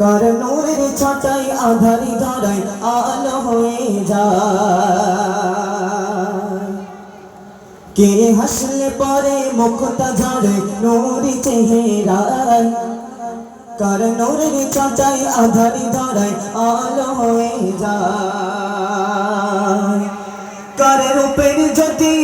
কার নূরের ছটায় আধারি ধরায় আলো হয়ে যায়। কে হাসলে পরে মুখটা ঝরে নূরি চেহারায়। কার নূরের ছটায় আধারি ধরায় আলো হয়ে যায়। কার রূপের জ্যোতি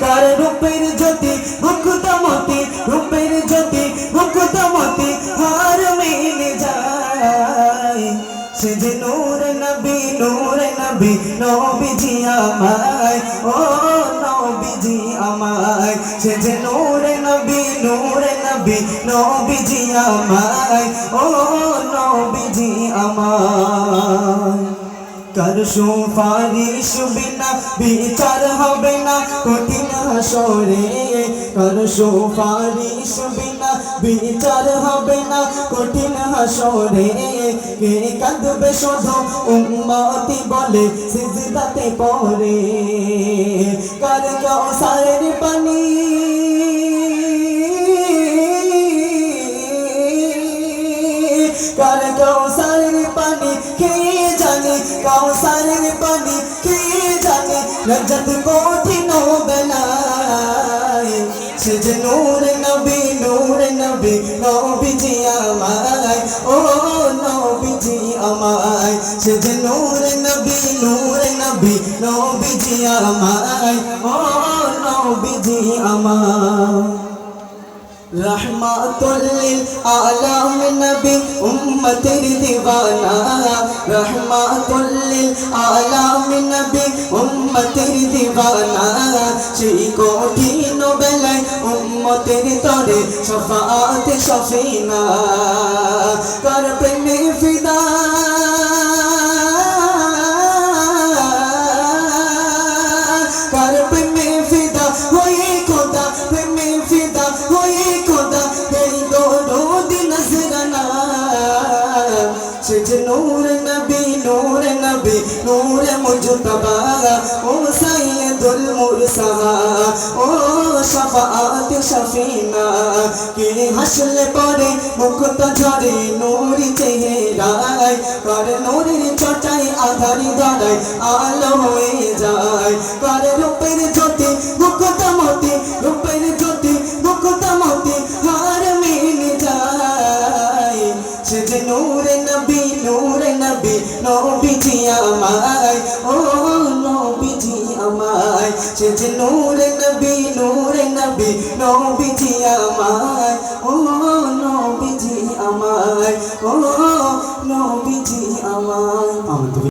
কার রূপের জ্যোতি মুকুতমতি রূপের জ্যোতি মুকুতমতি হার মিলে যায়। সে যে নূর নবী নবীজি আমায়, ও নবীজি আমায়। সে যে নূর নবী নবীজি আমায়, ও নবীজি আমায়। কার সুপারিশ বিনা বিচার হবে না কঠিন হাসরে। কার সুপারিশ বিনা বিচার হবে না কঠিন হাসরে। কে কাঁদবে শুধু উম্মতি বলে সিজদাতে পড়ে। কার কাউসারের পানি কার কাউসারের পানি খেয়ে জানে, কাউসারের পানি খেয়ে জানে লজ্জত কঠিন বেলায়। সে যে নূর নবী নবীজি আমায়, ও নবীজি আমায়। সে যে নূর নবী নবীজি আমায়, ও নবীজি আমায়। रहमतुल लिल आलम नबी उम्मतेर दीवाना। रहमतुल लिल आलम नबी उम्मतेर दीवाना। সেই কঠিন বেলায় উম্মতের তরে শফাআত শফিনা। কার প্রেমে ফিদা কার প্রেমে ফিদা হয়ে খোদা প্রেমে ফিদা হয়ে খোদা এই দরুদ নজরানা। সে যে নূর নবী নূর মুজতবা, ও সাইয়্যিদুল মুরসালা, ও শাফাআত শফিনা। কে হাসলে পরে মুখটা ঝরে নূরি চেহারায়। কার নূরের ছটায় আধারি ধরায় আলো হয়ে যায়। কার রূপের জ্যোতি মুকুতমতি রূপের জ্যোতি মুকুতমতি হার মিলে যায়। সে যে নূর নবী নবীজি আমায়, ও নবীজি আমায়। সে যে নূর নবী নবীজি আমায়, ও নবীজি আমায়, ও নবীজি আমায়।